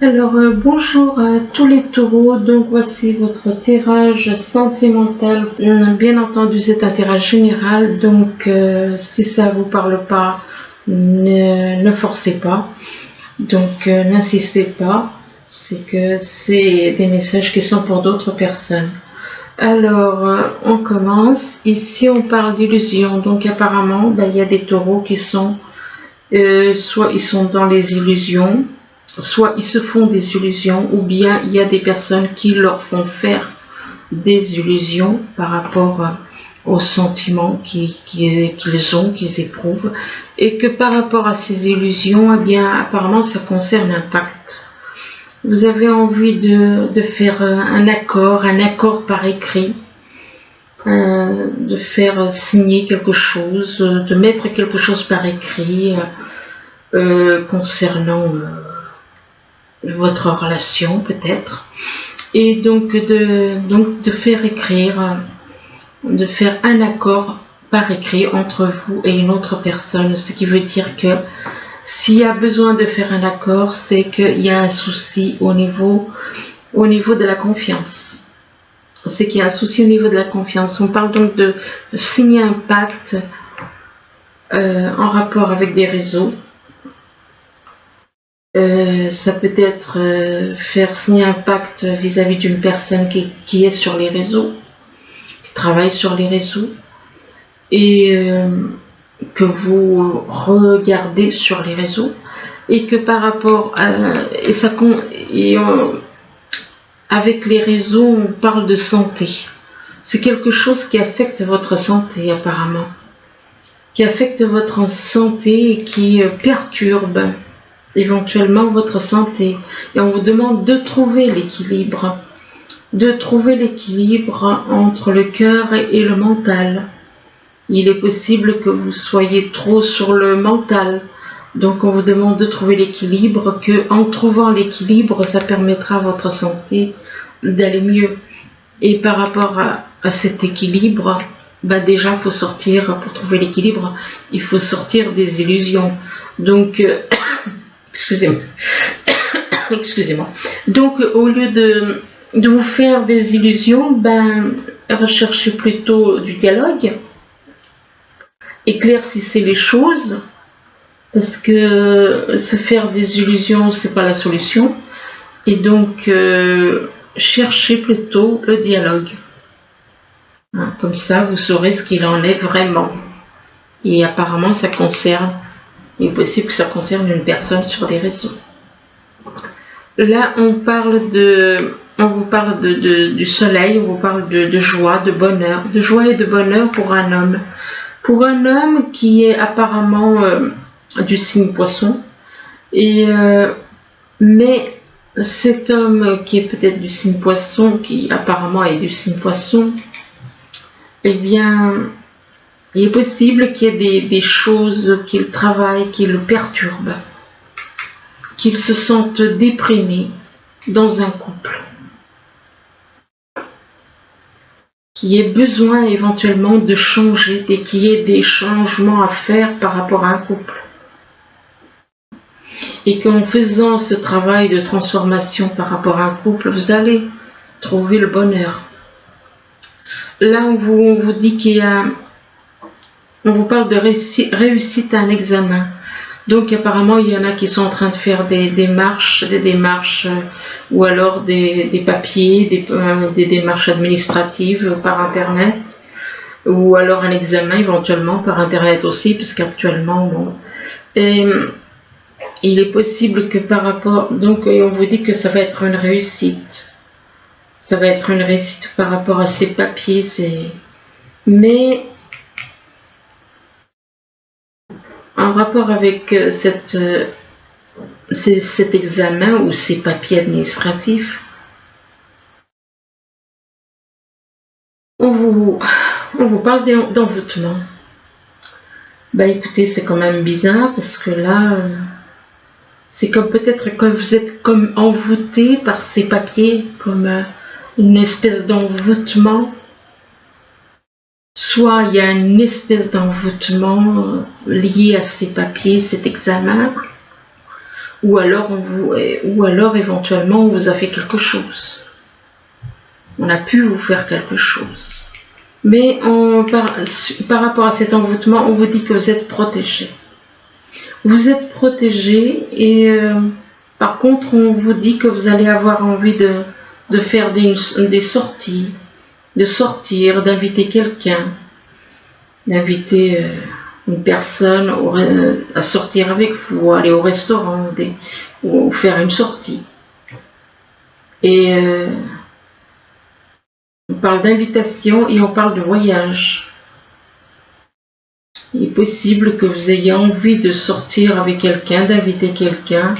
Bonjour à tous les taureaux, donc voici votre tirage sentimental. Bien entendu, c'est un tirage général, donc si ça vous parle pas, ne forcez pas, donc n'insistez pas, c'est que c'est des messages qui sont pour d'autres personnes. On commence. Ici, on parle d'illusion, donc apparemment, il y a des taureaux qui sont, soit ils sont dans les illusions, soit ils se font des illusions, ou bien il y a des personnes qui leur font faire des illusions par rapport aux sentiments qu'ils ont, qu'ils éprouvent, et que par rapport à ces illusions, eh bien, apparemment, ça concerne un pacte. Vous avez envie de faire un accord par écrit, de faire signer quelque chose, de mettre quelque chose par écrit concernant votre relation peut-être, et donc de faire écrire, de faire un accord par écrit entre vous et une autre personne, ce qui veut dire que s'il y a besoin de faire un accord, c'est qu'il y a un souci au niveau de la confiance. C'est qu'il y a un souci au niveau de la confiance. On parle donc de signer un pacte en rapport avec des réseaux. Ça peut être faire signer un pacte vis-à-vis d'une personne qui est sur les réseaux, qui travaille sur les réseaux, et que vous regardez sur les réseaux, et que par rapport à... avec les réseaux, on parle de santé. C'est quelque chose qui affecte votre santé apparemment, qui affecte votre santé et qui perturbe éventuellement votre santé, et on vous demande de trouver l'équilibre entre le cœur et le mental. Il est possible que vous soyez trop sur le mental, donc on vous demande de trouver l'équilibre, que en trouvant l'équilibre, ça permettra à votre santé d'aller mieux. Et par rapport à cet équilibre, déjà faut sortir, pour trouver l'équilibre, il faut sortir des illusions. Donc excusez-moi. Donc, au lieu de vous faire des illusions, recherchez plutôt du dialogue. Éclaircissez les choses, parce que se faire des illusions, c'est pas la solution. Et donc, cherchez plutôt le dialogue. Comme ça, vous saurez ce qu'il en est vraiment. Et apparemment, il est possible que ça concerne une personne sur des réseaux. Là, on vous parle du soleil, on vous parle de joie, de bonheur, et de bonheur pour un homme. Pour un homme qui est apparemment du signe poisson, mais cet homme qui est peut-être du signe poisson, qui apparemment est du signe poisson, eh bien, il est possible qu'il y ait des choses qu'il travaille, qui le perturbent, qu'il se sente déprimé dans un couple, qu'il ait besoin éventuellement de changer, et qu'il y ait des changements à faire par rapport à un couple. Et qu'en faisant ce travail de transformation par rapport à un couple, vous allez trouver le bonheur. Là, on vous dit on vous parle de réussite à un examen. Donc apparemment, il y en a qui sont en train de faire des démarches, ou alors des papiers, des démarches administratives par Internet, ou alors un examen éventuellement par Internet aussi, puisqu'actuellement, bon. Et il est possible que par rapport... Donc on vous dit que ça va être une réussite. Ça va être une réussite par rapport à ces papiers, mais en rapport avec cet examen ou ces papiers administratifs, on vous parle d'envoûtement. Écoutez, c'est quand même bizarre, parce que là, c'est comme peut-être que vous êtes comme envoûté par ces papiers, comme une espèce d'envoûtement. Soit il y a une espèce d'envoûtement lié à ces papiers, cet examen, ou alors éventuellement on vous a fait quelque chose. On a pu vous faire quelque chose. Mais par rapport à cet envoûtement, on vous dit que vous êtes protégé. Vous êtes protégé et par contre, on vous dit que vous allez avoir envie de faire des sorties, de sortir, d'inviter quelqu'un, d'inviter une personne à sortir avec vous, aller au restaurant ou faire une sortie. Et on parle d'invitation et on parle de voyage. Il est possible que vous ayez envie de sortir avec quelqu'un, d'inviter quelqu'un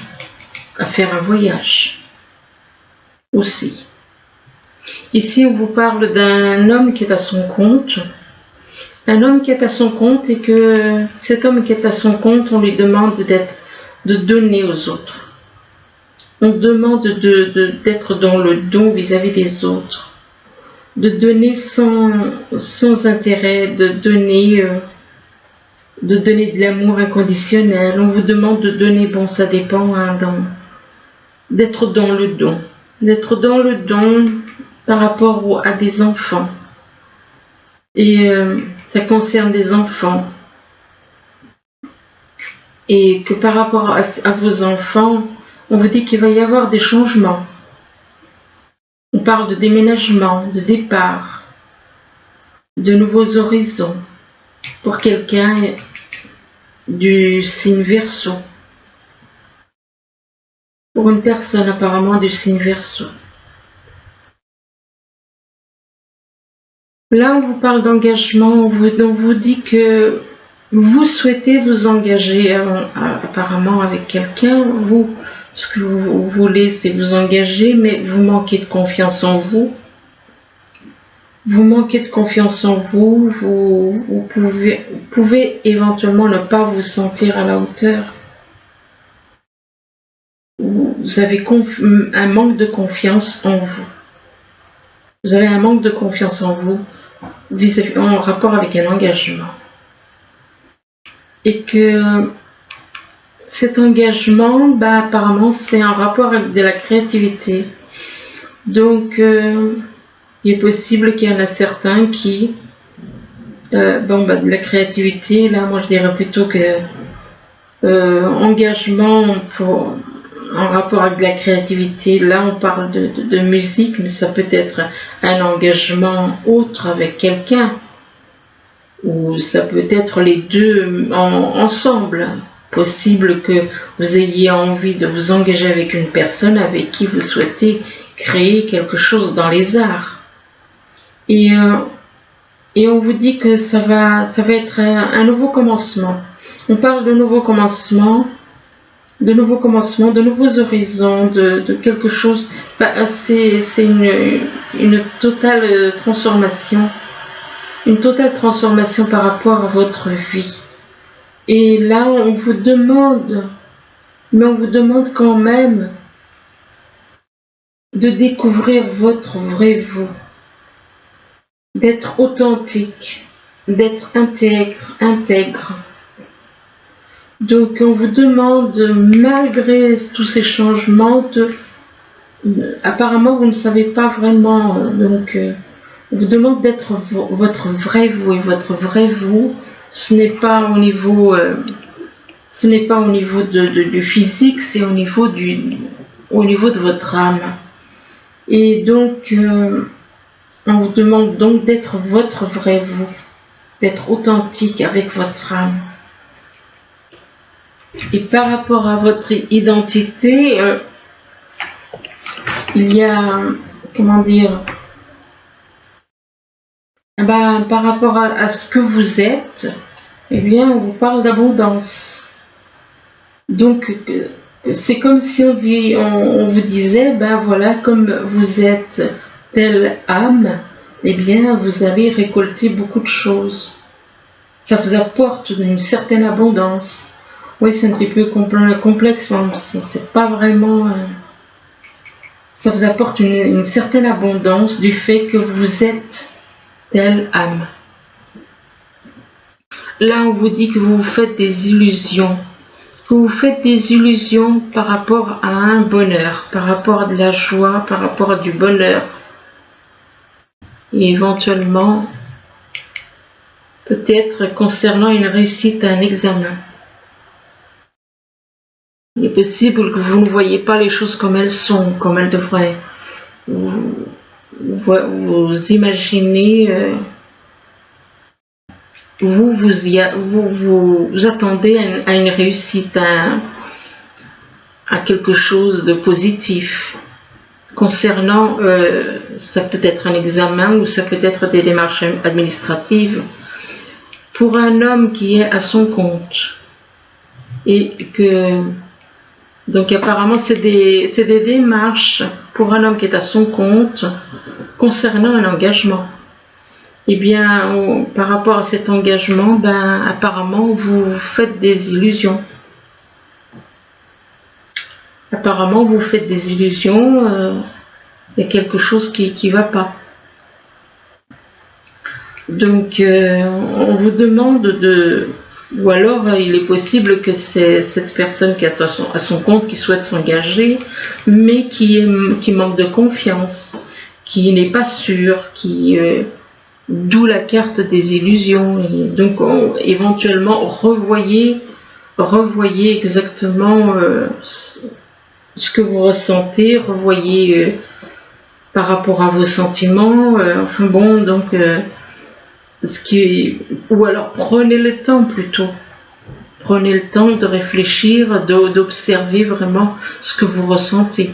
à faire un voyage aussi. Ici, on vous parle d'un homme qui est à son compte. Un homme qui est à son compte et que cet homme qui est à son compte, on lui demande de donner aux autres. On demande d'être dans le don vis-à-vis des autres. De donner sans intérêt, de donner de l'amour inconditionnel. On vous demande de donner, bon ça dépend, hein, d'être dans le don. D'être dans le don par rapport à des enfants. Et ça concerne des enfants. Et que par rapport à vos enfants, on vous dit qu'il va y avoir des changements. On parle de déménagement, de départ, de nouveaux horizons. Pour quelqu'un du signe Verseau. Pour une personne apparemment du signe Verseau. Là, on vous parle d'engagement, on vous dit que vous souhaitez vous engager apparemment avec quelqu'un. Ce que vous voulez, c'est vous engager, mais vous manquez de confiance en vous. Vous manquez de confiance en vous, vous pouvez éventuellement ne pas vous sentir à la hauteur. Vous avez un manque de confiance en vous. Vous avez un manque de confiance en vous en rapport avec un engagement. Et que cet engagement, apparemment, c'est en rapport avec de la créativité. Donc, il est possible qu'il y en a certains qui, de la créativité, là, moi je dirais plutôt que engagement en rapport avec la créativité, là on parle de musique, mais ça peut être un engagement autre avec quelqu'un, ou ça peut être les deux ensemble. Possible que vous ayez envie de vous engager avec une personne avec qui vous souhaitez créer quelque chose dans les arts. Et on vous dit que ça va être un nouveau commencement. On parle de nouveau commencement, de nouveaux horizons, de quelque chose. C'est une totale transformation. Une totale transformation par rapport à votre vie. Et là, on vous demande quand même de découvrir votre vrai vous, d'être authentique, d'être intègre. Donc on vous demande, malgré tous ces changements, apparemment vous ne savez pas vraiment, donc on vous demande d'être votre vrai vous, et votre vrai vous, ce n'est pas au niveau du physique, c'est au niveau de votre âme. Et donc on vous demande donc d'être votre vrai vous, d'être authentique avec votre âme. Et par rapport à votre identité, il y a, par rapport à ce que vous êtes, eh bien, on vous parle d'abondance. Donc, c'est comme si on vous disait, voilà, comme vous êtes telle âme, eh bien, vous allez récolter beaucoup de choses. Ça vous apporte une certaine abondance. Oui, c'est un petit peu complexe, c'est pas vraiment... ça vous apporte une certaine abondance du fait que vous êtes telle âme. Là, on vous dit que vous faites des illusions, que vous faites des illusions par rapport à un bonheur, par rapport à de la joie, par rapport à du bonheur. Et éventuellement, peut-être concernant une réussite à un examen. Il est possible que vous ne voyez pas les choses comme elles sont, comme elles devraient. Vous imaginez, vous attendez à une réussite, à quelque chose de positif. Concernant, ça peut être un examen ou ça peut être des démarches administratives. Pour un homme qui est à son compte et que donc apparemment c'est des démarches pour un homme qui est à son compte concernant un engagement. Eh bien, par rapport à cet engagement, apparemment vous faites des illusions. Apparemment vous faites des illusions, il y a quelque chose qui ne va pas. Donc on vous demande ou alors il est possible que c'est cette personne qui est à son compte, qui souhaite s'engager, mais qui manque de confiance, qui n'est pas sûr, d'où la carte des illusions. Et donc éventuellement revoyez exactement ce que vous ressentez, revoyez par rapport à vos sentiments, ou alors prenez le temps plutôt. Prenez le temps de réfléchir, d'observer vraiment ce que vous ressentez.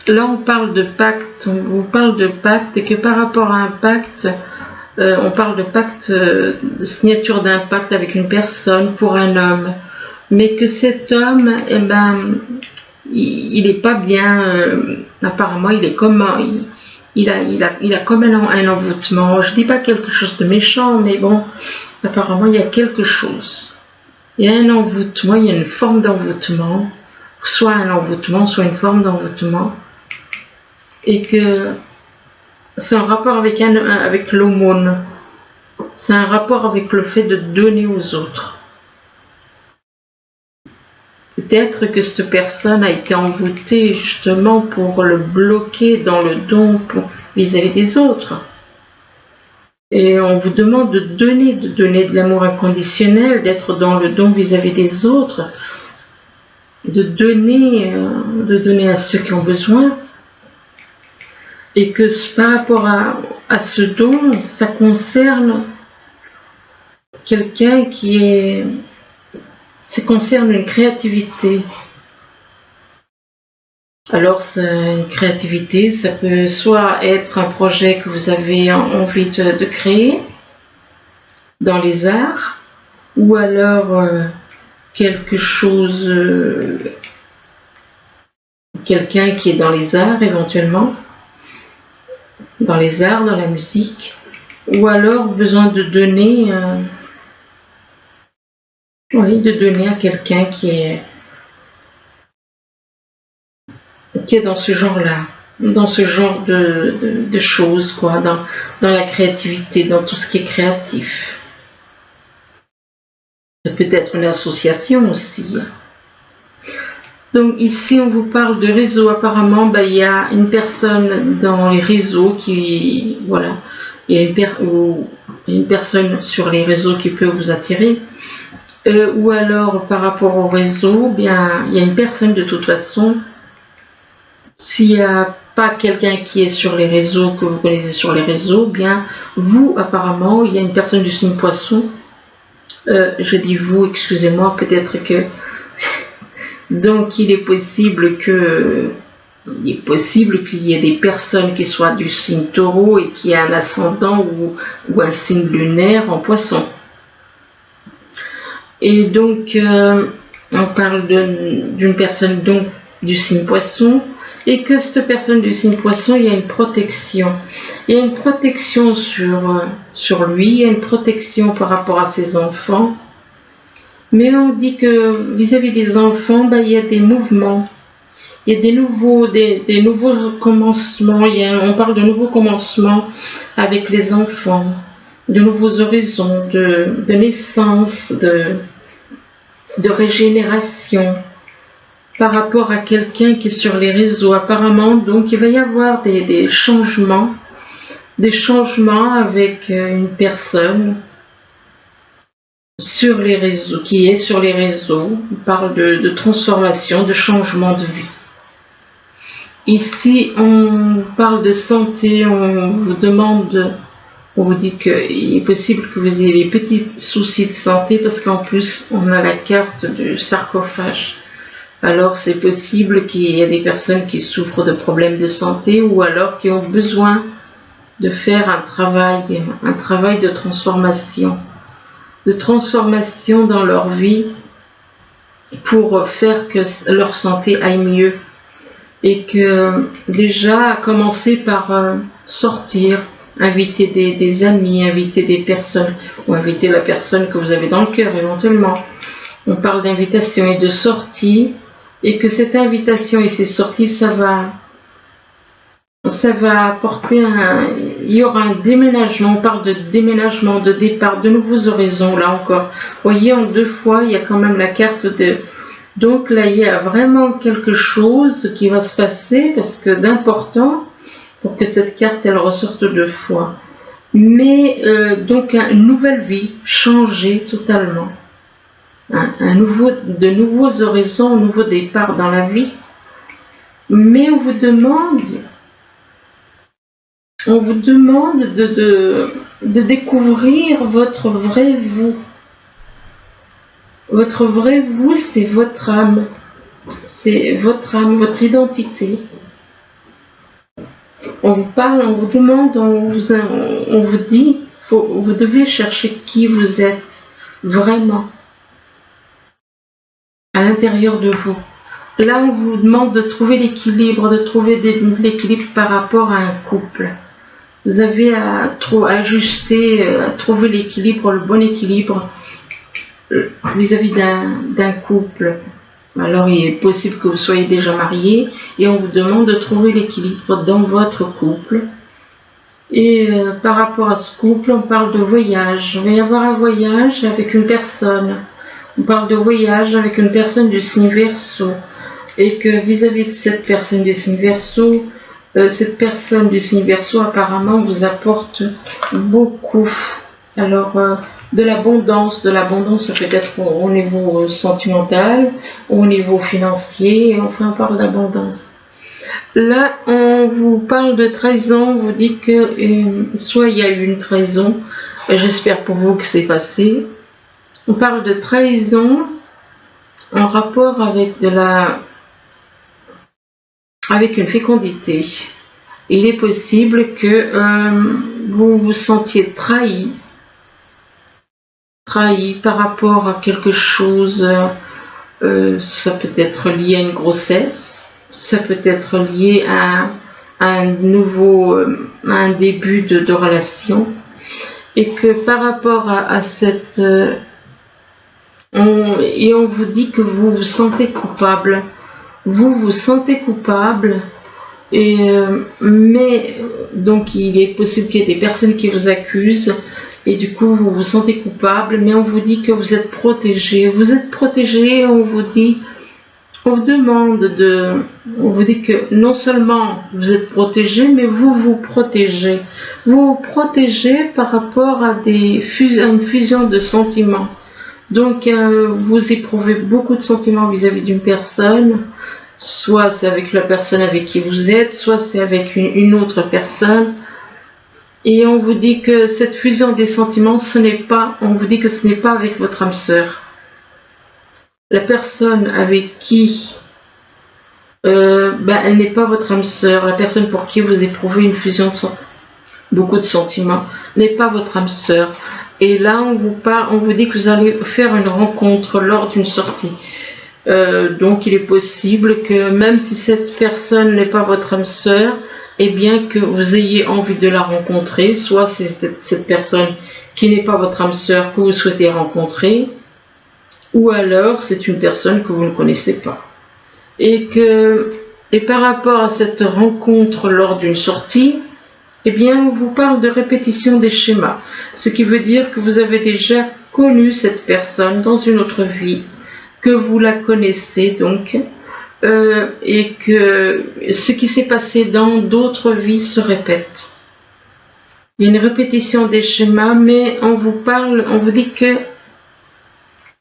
Là, on parle de pacte, on vous parle de pacte, et que par rapport à un pacte, on parle de pacte, de signature d'un pacte avec une personne pour un homme. Mais que cet homme, il n'est pas bien, apparemment, il est comme... Il a comme un envoûtement. Je dis pas quelque chose de méchant, mais bon, apparemment il y a quelque chose. Il y a un envoûtement, il y a une forme d'envoûtement, soit un envoûtement, soit une forme d'envoûtement, et que c'est un rapport avec l'aumône. C'est un rapport avec le fait de donner aux autres. Peut-être que cette personne a été envoûtée justement pour le bloquer dans le don vis-à-vis des autres. Et on vous demande de donner de l'amour inconditionnel, d'être dans le don vis-à-vis des autres, de donner à ceux qui ont besoin. Et que par rapport à ce don, ça concerne quelqu'un ça concerne une créativité. Alors, une créativité, ça peut soit être un projet que vous avez envie de créer dans les arts, ou alors quelque chose, quelqu'un qui est dans les arts éventuellement, dans les arts, dans la musique, ou alors besoin de donner... de donner à quelqu'un qui est dans ce genre-là, dans ce genre de choses, quoi, dans la créativité, dans tout ce qui est créatif. Ça peut être une association aussi. Donc ici, on vous parle de réseau. Apparemment, il y a une personne dans les réseaux qui, voilà, il y a une personne sur les réseaux qui peut vous attirer. Ou alors par rapport au réseau, il y a une personne de toute façon, s'il n'y a pas quelqu'un qui est sur les réseaux, que vous connaissez sur les réseaux, bien vous apparemment, il y a une personne du signe poisson, je dis vous, excusez-moi, peut-être que, donc il est possible qu'il y ait des personnes qui soient du signe taureau et qui aient un ascendant ou un signe lunaire en poisson. Et donc, on parle d'une personne donc du signe poisson, et que cette personne du signe poisson, il y a une protection. Il y a une protection sur lui, il y a une protection par rapport à ses enfants. Mais on dit que vis-à-vis des enfants, il y a des mouvements. Il y a des nouveaux commencements. On parle de nouveaux commencements avec les enfants, de nouveaux horizons, de naissance, de régénération par rapport à quelqu'un qui est sur les réseaux apparemment. Donc il va y avoir des changements avec une personne sur les réseaux, qui est sur les réseaux. On parle de transformation, de changement de vie. Ici, on parle de santé, on vous dit qu'il est possible que vous ayez des petits soucis de santé parce qu'en plus, on a la carte du sarcophage. Alors, c'est possible qu'il y ait des personnes qui souffrent de problèmes de santé ou alors qui ont besoin de faire un travail de transformation dans leur vie pour faire que leur santé aille mieux. Et que déjà commencer par sortir, inviter des amis, inviter des personnes, ou inviter la personne que vous avez dans le cœur éventuellement. On parle d'invitation et de sortie, et que cette invitation et ces sorties, ça va apporter il y aura un déménagement. On parle de déménagement, de départ, de nouveaux horizons, là encore. Vous voyez, en 2 fois, il y a quand même la carte de... Donc là, il y a vraiment quelque chose qui va se passer, parce que d'important, pour que cette carte, elle ressorte 2 fois. Mais, donc, une nouvelle vie, changée totalement. De nouveaux horizons, un nouveau départ dans la vie. Mais on vous demande de découvrir votre vrai vous. Votre vrai vous, c'est votre âme. C'est votre âme, votre identité. On vous parle, on vous demande, on vous dit, vous devez chercher qui vous êtes vraiment à l'intérieur de vous. Là, on vous demande de trouver l'équilibre, de trouver l'équilibre par rapport à un couple. Vous avez à ajuster, à trouver l'équilibre, le bon équilibre vis-à-vis d'un couple. Alors il est possible que vous soyez déjà marié et on vous demande de trouver l'équilibre dans votre couple. Et par rapport à ce couple, on parle de voyage. Il va y avoir un voyage avec une personne. On parle de voyage avec une personne du signe Verseau. Et que vis-à-vis de cette personne du signe Verseau, apparemment vous apporte beaucoup. Alors de l'abondance peut-être au niveau sentimental, au niveau financier, enfin on parle d'abondance. Là on vous parle de trahison, on vous dit que soit il y a eu une trahison, j'espère pour vous que c'est passé. On parle de trahison en rapport avec avec une fécondité. Il est possible que vous vous sentiez trahi par rapport à quelque chose. Ça peut être lié à une grossesse, ça peut être lié à un début de relation, et que par rapport à cette on vous dit que vous vous sentez coupable. Mais donc il est possible qu'il y ait des personnes qui vous accusent et du coup vous vous sentez coupable, mais on vous dit que vous êtes protégé. On vous dit que non seulement vous êtes protégé, mais vous vous protégez. Vous vous protégez par rapport à une fusion de sentiments. Donc vous éprouvez beaucoup de sentiments vis-à-vis d'une personne. Soit c'est avec la personne avec qui vous êtes, soit c'est avec une autre personne. Et on vous dit que cette fusion des sentiments, on vous dit que ce n'est pas avec votre âme sœur. La personne avec qui, elle n'est pas votre âme sœur. La personne pour qui vous éprouvez une fusion beaucoup de sentiments n'est pas votre âme sœur. Et là, on vous dit que vous allez faire une rencontre lors d'une sortie. Donc il est possible que même si cette personne n'est pas votre âme sœur, et bien que vous ayez envie de la rencontrer, soit c'est cette personne qui n'est pas votre âme sœur que vous souhaitez rencontrer, ou alors c'est une personne que vous ne connaissez pas. Et par rapport à cette rencontre lors d'une sortie, eh bien on vous parle de répétition des schémas, ce qui veut dire que vous avez déjà connu cette personne dans une autre vie. que vous la connaissez donc, et que ce qui s'est passé dans d'autres vies se répète. Il y a une répétition des schémas, mais on vous dit que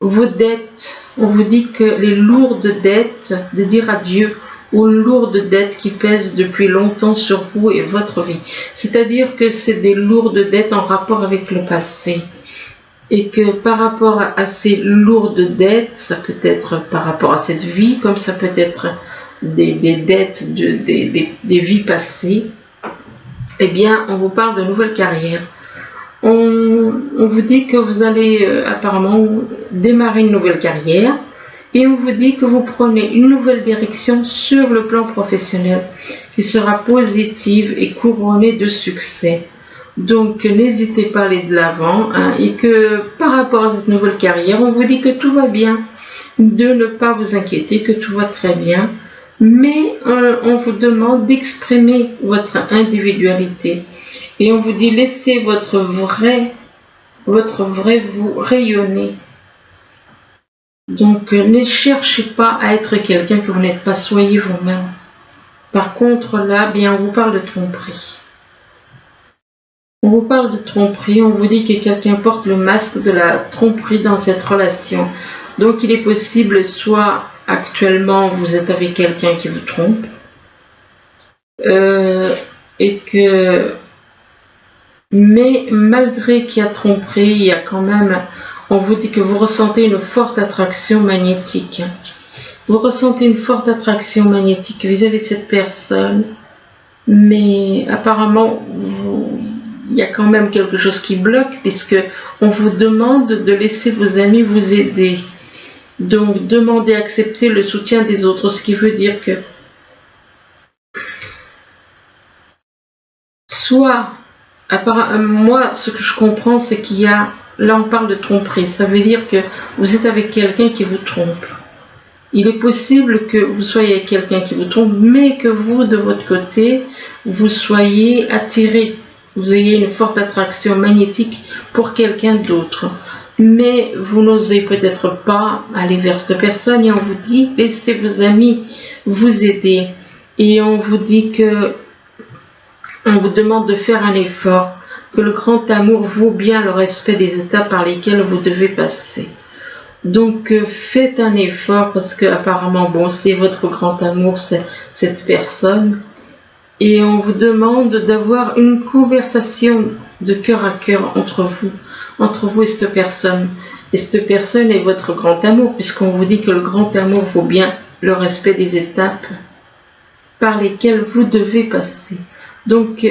vos dettes, on vous dit que les lourdes dettes de dire adieu aux lourdes dettes qui pèsent depuis longtemps sur vous et votre vie. C'est-à-dire que c'est des lourdes dettes en rapport avec le passé. Et que par rapport à ces lourdes dettes, ça peut être par rapport à cette vie, comme ça peut être des dettes des vies passées, eh bien, on vous parle de nouvelles carrières. On vous dit que vous allez apparemment démarrer une nouvelle carrière et on vous dit que vous prenez une nouvelle direction sur le plan professionnel qui sera positive et couronnée de succès. Donc n'hésitez pas à aller de l'avant et que par rapport à cette nouvelle carrière, on vous dit que tout va bien, de ne pas vous inquiéter, que tout va très bien, mais on vous demande d'exprimer votre individualité. Et on vous dit laissez votre vrai vous rayonner. Donc ne cherchez pas à être quelqu'un que vous n'êtes pas, soyez vous-même. Par contre là, bien on vous parle de tromperie. On vous parle de tromperie, on vous dit que quelqu'un porte le masque de la tromperie dans cette relation. Donc il est possible, soit actuellement vous êtes avec quelqu'un qui vous trompe, mais malgré qu'il y a tromperie, il y a quand même, on vous dit que vous ressentez une forte attraction magnétique. Vous ressentez une forte attraction magnétique vis-à-vis de cette personne, mais apparemment, il y a quand même quelque chose qui bloque, puisque on vous demande de laisser vos amis vous aider. Donc, demandez à accepter le soutien des autres, ce qui veut dire que soit, moi, ce que je comprends, c'est qu'il y a, là on parle de tromperie, ça veut dire que vous êtes avec quelqu'un qui vous trompe. Il est possible que vous soyez avec quelqu'un qui vous trompe, mais que vous, de votre côté, vous soyez attiré, vous ayez une forte attraction magnétique pour quelqu'un d'autre. Mais vous n'osez peut-être pas aller vers cette personne et on vous dit laissez vos amis vous aider. Et on vous dit que on vous demande de faire un effort, que le grand amour vaut bien le respect des étapes par lesquelles vous devez passer. Donc faites un effort parce que apparemment bon c'est votre grand amour, c'est cette personne. Et on vous demande d'avoir une conversation de cœur à cœur entre vous et cette personne. Et cette personne est votre grand amour, puisqu'on vous dit que le grand amour vaut bien le respect des étapes par lesquelles vous devez passer. Donc,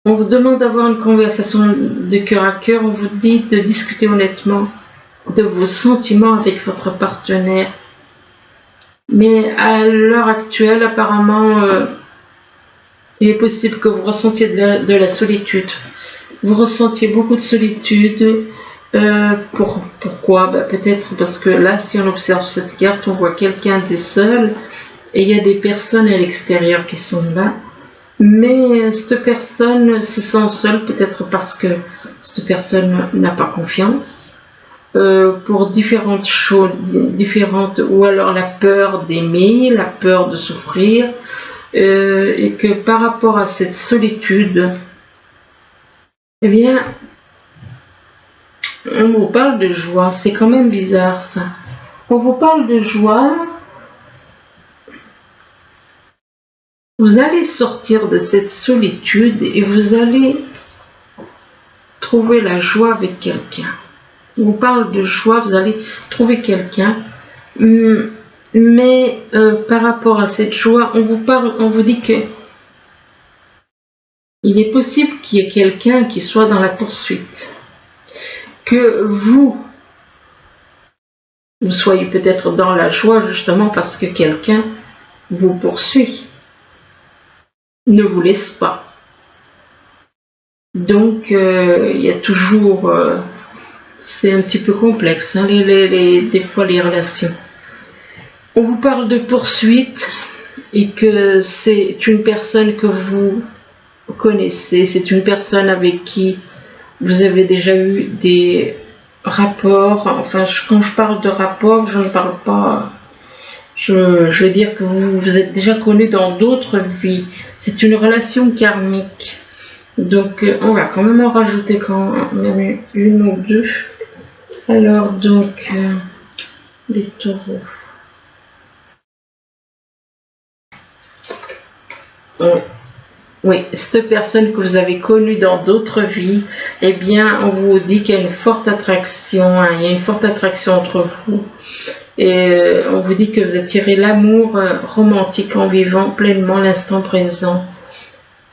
on vous demande d'avoir une conversation de cœur à cœur, on vous dit de discuter honnêtement de vos sentiments avec votre partenaire. Mais à l'heure actuelle, apparemment, il est possible que vous ressentiez de la solitude. Vous ressentiez beaucoup de solitude. Pourquoi? Peut-être parce que là, si on observe cette carte, on voit quelqu'un des seuls et il y a des personnes à l'extérieur qui sont là. Mais cette personne se sent seule, peut-être parce que cette personne n'a pas confiance. Pour différentes choses, ou alors la peur d'aimer, la peur de souffrir, et que par rapport à cette solitude, eh bien, on vous parle de joie, c'est quand même bizarre ça. On vous parle de joie, vous allez sortir de cette solitude et vous allez trouver la joie avec quelqu'un. On vous parle de joie, vous allez trouver quelqu'un, mais par rapport à cette joie, on vous dit que il est possible qu'il y ait quelqu'un qui soit dans la poursuite, que vous soyez peut-être dans la joie justement parce que quelqu'un vous poursuit, ne vous laisse pas. Donc il y a toujours... c'est un petit peu complexe, hein, des fois les relations. On vous parle de poursuite et que c'est une personne que vous connaissez, c'est une personne avec qui vous avez déjà eu rapport, enfin quand je parle de rapport, je ne parle pas, je veux dire que vous êtes déjà connus dans d'autres vies, c'est une relation karmique, donc on va quand même en rajouter quand même une ou deux. Alors donc les taureaux. Oui, cette personne que vous avez connue dans d'autres vies, eh bien, on vous dit qu'il y a une forte attraction, hein, il y a une forte attraction entre vous. Et on vous dit que vous attirez l'amour romantique en vivant pleinement l'instant présent.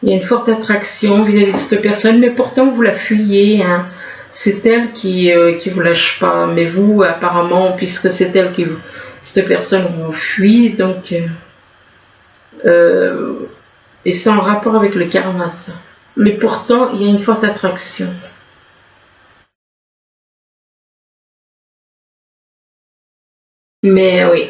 Il y a une forte attraction vis-à-vis de cette personne, mais pourtant vous la fuyez. Hein. C'est elle qui vous lâche pas, mais vous, apparemment, puisque c'est elle qui cette personne vous fuit, donc... et c'est en rapport avec le karma, ça. Mais pourtant, il y a une forte attraction. Mais oui.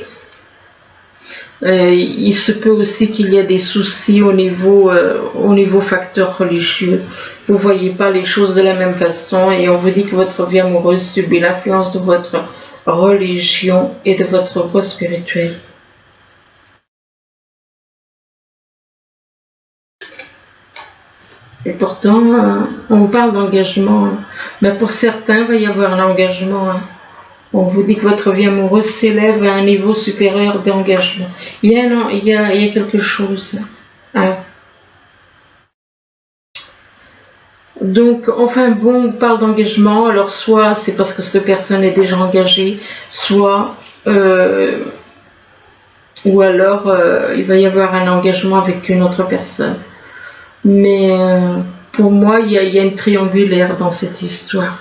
Il se peut aussi qu'il y ait des soucis au niveau facteur religieux. Vous ne voyez pas les choses de la même façon et on vous dit que votre vie amoureuse subit l'influence de votre religion et de votre voie spirituelle. Et pourtant, on parle d'engagement. Mais pour certains, il va y avoir l'engagement. On vous dit que votre vie amoureuse s'élève à un niveau supérieur d'engagement. Il y a quelque chose. Hein. Donc, enfin bon, on parle d'engagement. Alors, soit c'est parce que cette personne est déjà engagée, soit... ou alors, il va y avoir un engagement avec une autre personne. Mais pour moi, il y a une triangulaire dans cette histoire.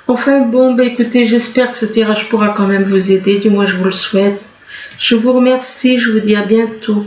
Enfin bon, bah écoutez, j'espère que ce tirage pourra quand même vous aider, du moins je vous le souhaite. Je vous remercie, je vous dis à bientôt.